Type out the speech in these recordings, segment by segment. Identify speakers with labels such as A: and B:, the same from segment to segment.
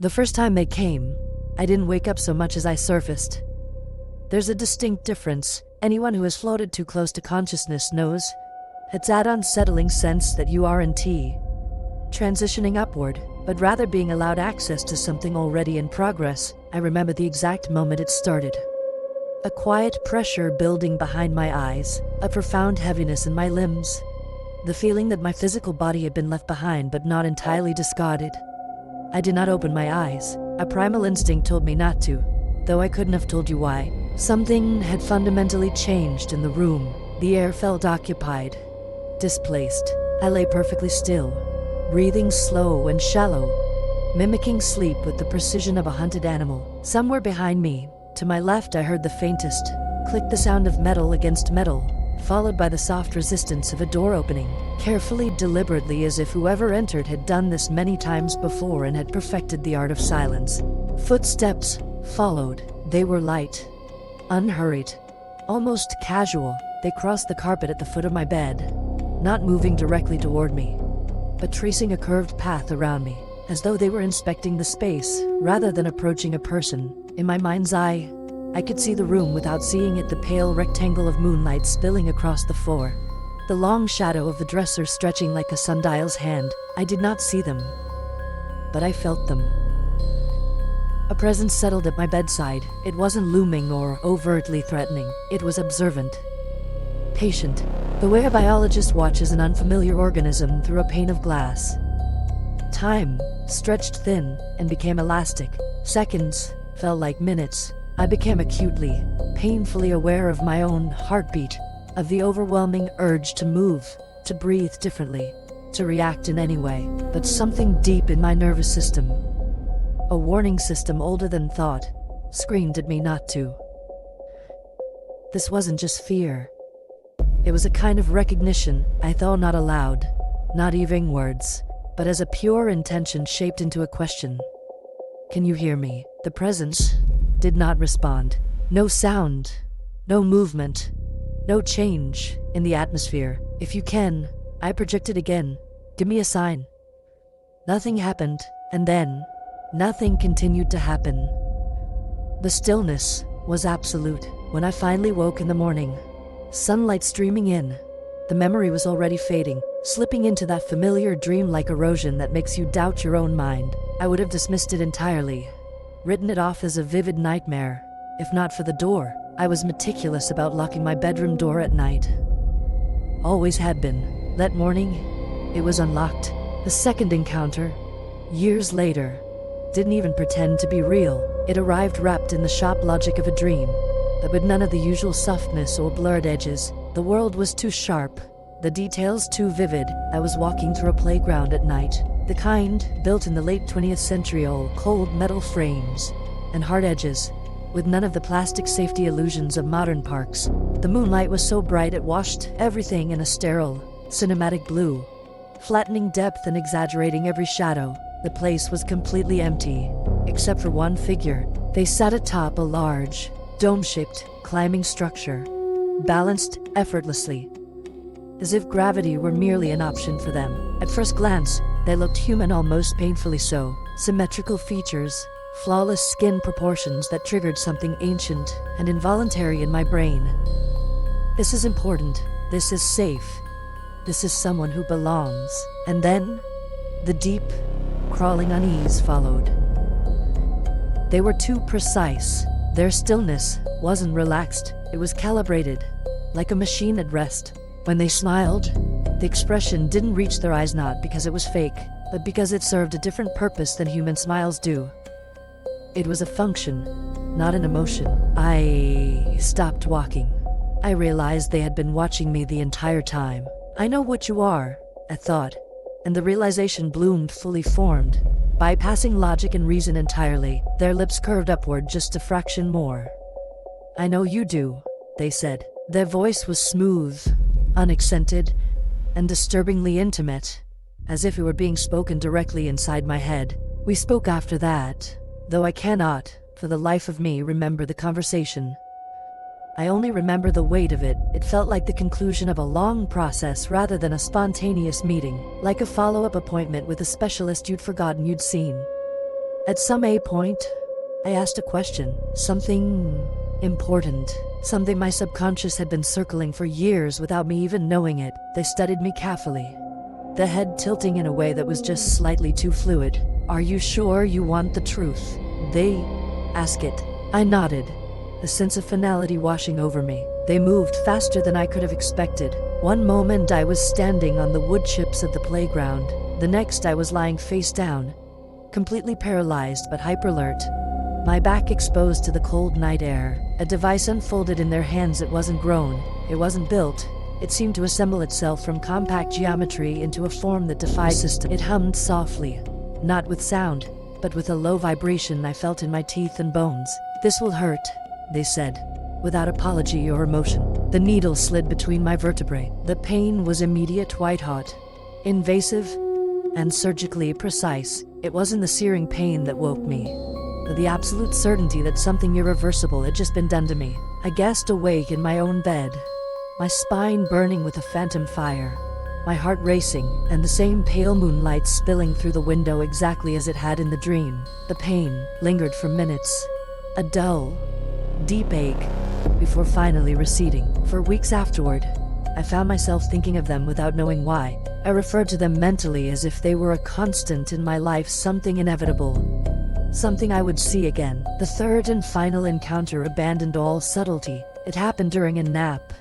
A: The first time they came, I didn't wake up so much as I surfaced. There's a distinct difference. Anyone who has floated too close to consciousness knows. It's that unsettling sense that you aren't transitioning upward, but rather being allowed access to something already in progress. I remember the exact moment it started. A quiet pressure building behind my eyes, a profound heaviness in my limbs. The feeling that my physical body had been left behind but not entirely discarded. I did not open my eyes. A primal instinct told me not to, though I couldn't have told you why. Something had fundamentally changed in the room. The air felt occupied, displaced. I lay perfectly still, breathing slow and shallow, mimicking sleep with the precision of a hunted animal. Somewhere behind me, to my left, I heard the faintest click, the sound of metal against metal, followed by the soft resistance of a door opening, carefully, deliberately, as if whoever entered had done this many times before and had perfected the art of silence. Footsteps followed. They were light, unhurried, almost casual. They crossed the carpet at the foot of my bed, not moving directly toward me, but tracing a curved path around me, as though they were inspecting the space rather than approaching a person. In my mind's eye, I could see the room without seeing it, the pale rectangle of moonlight spilling across the floor, the long shadow of the dresser stretching like a sundial's hand. I did not see them, but I felt them. A presence settled at my bedside. It wasn't looming or overtly threatening. It was observant, patient, the way a biologist watches an unfamiliar organism through a pane of glass. Time stretched thin and became elastic. Seconds felt like minutes. I became acutely, painfully aware of my own heartbeat, of the overwhelming urge to move, to breathe differently, to react in any way. But something deep in my nervous system, a warning system older than thought, screamed at me not to. This wasn't just fear. It was a kind of recognition I thought not aloud, not even words, but as a pure intention shaped into a question. Can you hear me? The presence did not respond. No sound, no movement, no change in the atmosphere. If you can, I projected again. Give me a sign. Nothing happened, and then nothing continued to happen. The stillness was absolute. When I finally woke in the morning, sunlight streaming in, the memory was already fading, slipping into that familiar dream-like erosion that makes you doubt your own mind. I would have dismissed it entirely, written it off as a vivid nightmare, if not for the door. I was meticulous about locking my bedroom door at night. Always had been. That morning, it was unlocked. The second encounter, years later, didn't even pretend to be real. It arrived wrapped in the sharp logic of a dream, but with none of the usual softness or blurred edges. The world was too sharp, the details too vivid. I was walking through a playground at night, the kind built in the late 20th century, all cold metal frames and hard edges, with none of the plastic safety illusions of modern parks. The moonlight was so bright it washed everything in a sterile, cinematic blue, flattening depth and exaggerating every shadow. The place was completely empty, except for one figure. They sat atop a large, dome-shaped, climbing structure, balanced effortlessly, as if gravity were merely an option for them. At first glance, they looked human, almost painfully so. Symmetrical features, flawless skin proportions that triggered something ancient and involuntary in my brain. This is important. This is safe. This is someone who belongs. And then, the deep, crawling unease followed. They were too precise. Their stillness wasn't relaxed. It was calibrated, like a machine at rest. When they smiled, the expression didn't reach their eyes, not because it was fake, but because it served a different purpose than human smiles do. It was a function, not an emotion. I stopped walking. I realized they had been watching me the entire time. I know what you are, I thought, and the realization bloomed fully formed, bypassing logic and reason entirely. Their lips curved upward just a fraction more. I know you do, they said. Their voice was smooth, unaccented, and disturbingly intimate, as if it were being spoken directly inside my head. We spoke after that, though I cannot, for the life of me, remember the conversation. I only remember the weight of it. It felt like the conclusion of a long process rather than a spontaneous meeting, like a follow-up appointment with a specialist you'd forgotten you'd seen. At some point, I asked a question, something important, something my subconscious had been circling for years without me even knowing it. They studied me carefully, the head tilting in a way that was just slightly too fluid. "Are you sure you want the truth?" they asked it. I nodded, a sense of finality washing over me. They moved faster than I could have expected. One moment I was standing on the wood chips of the playground. The next I was lying face down, completely paralyzed but hyper-alert, my back exposed to the cold night air. A device unfolded in their hands. It wasn't grown, it wasn't built. It seemed to assemble itself from compact geometry into a form that defied system. It hummed softly, not with sound, but with a low vibration I felt in my teeth and bones. "This will hurt," they said, without apology or emotion. The needle slid between my vertebrae. The pain was immediate, white-hot, invasive, and surgically precise. It wasn't the searing pain that woke me, but the absolute certainty that something irreversible had just been done to me. I gasped awake in my own bed, my spine burning with a phantom fire, my heart racing, and the same pale moonlight spilling through the window exactly as it had in the dream. The pain lingered for minutes, a dull, deep ache, before finally receding. For weeks afterward, I found myself thinking of them without knowing why. I referred to them mentally as if they were a constant in my life, something inevitable, something I would see again. The third and final encounter abandoned all subtlety. It happened during a nap,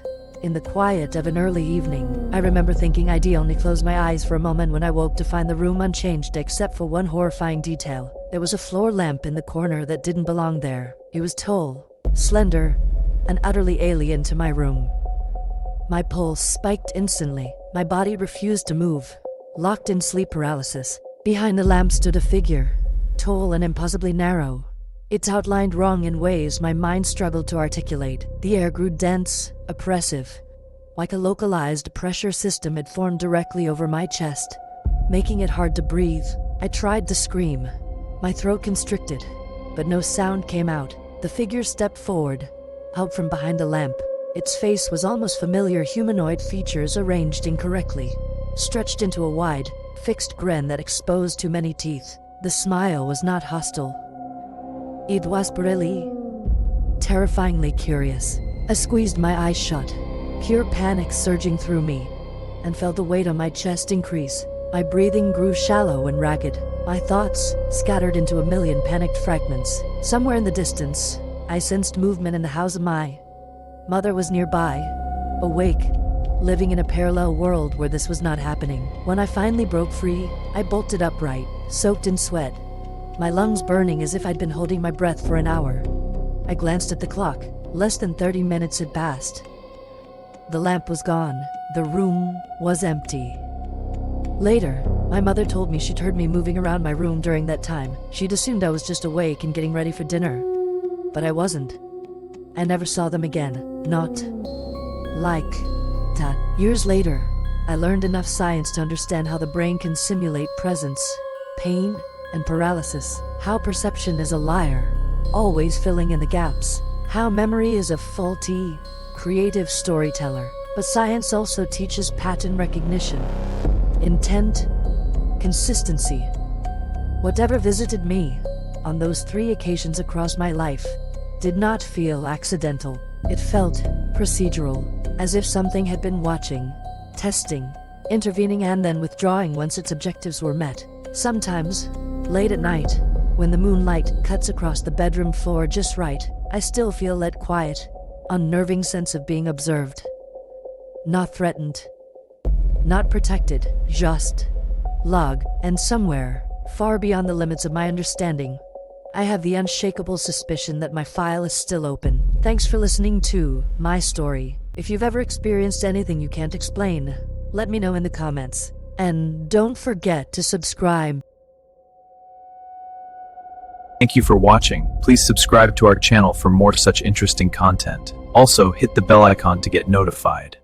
A: in the quiet of an early evening. I remember thinking I'd only close my eyes for a moment when I woke to find the room unchanged except for one horrifying detail. There was a floor lamp in the corner that didn't belong there. It was tall, slender, and utterly alien to my room. My pulse spiked instantly. My body refused to move, locked in sleep paralysis. Behind the lamp stood a figure, tall and impossibly narrow. It's outlined wrong in ways my mind struggled to articulate. The air grew dense, oppressive, like a localized pressure system had formed directly over my chest, making it hard to breathe. I tried to scream, my throat constricted, but no sound came out. The figure stepped forward, out from behind the lamp. Its face was almost familiar, humanoid features arranged incorrectly, stretched into a wide, fixed grin that exposed too many teeth. The smile was not hostile. It was really terrifyingly curious. I squeezed my eyes shut, pure panic surging through me, and felt the weight on my chest increase. My breathing grew shallow and ragged, my thoughts scattered into a million panicked fragments. Somewhere in the distance, I sensed movement in the house. My mother was nearby, awake, living in a parallel world where this was not happening. When I finally broke free, I bolted upright, soaked in sweat, my lungs burning as if I'd been holding my breath for an hour. I glanced at the clock. Less than 30 minutes had passed. The lamp was gone. The room was empty. Later, my mother told me she'd heard me moving around my room during that time. She'd assumed I was just awake and getting ready for dinner. But I wasn't. I never saw them again. Not like that. Years later, I learned enough science to understand how the brain can simulate presence, pain, and paralysis. How perception is a liar, always filling in the gaps. How memory is a faulty, creative storyteller. But science also teaches pattern recognition, intent, consistency. Whatever visited me on those 3 occasions across my life did not feel accidental. It felt procedural, as if something had been watching, testing, intervening, and then withdrawing once its objectives were met. Sometimes, late at night, when the moonlight cuts across the bedroom floor just right, I still feel that quiet, unnerving sense of being observed. Not threatened, not protected, just log. And somewhere, far beyond the limits of my understanding, I have the unshakable suspicion that my file is still open. Thanks for listening to my story. If you've ever experienced anything you can't explain, let me know in the comments. And don't forget to subscribe.
B: Thank you for watching. Please subscribe to our channel for more such interesting content. Also, hit the bell icon to get notified.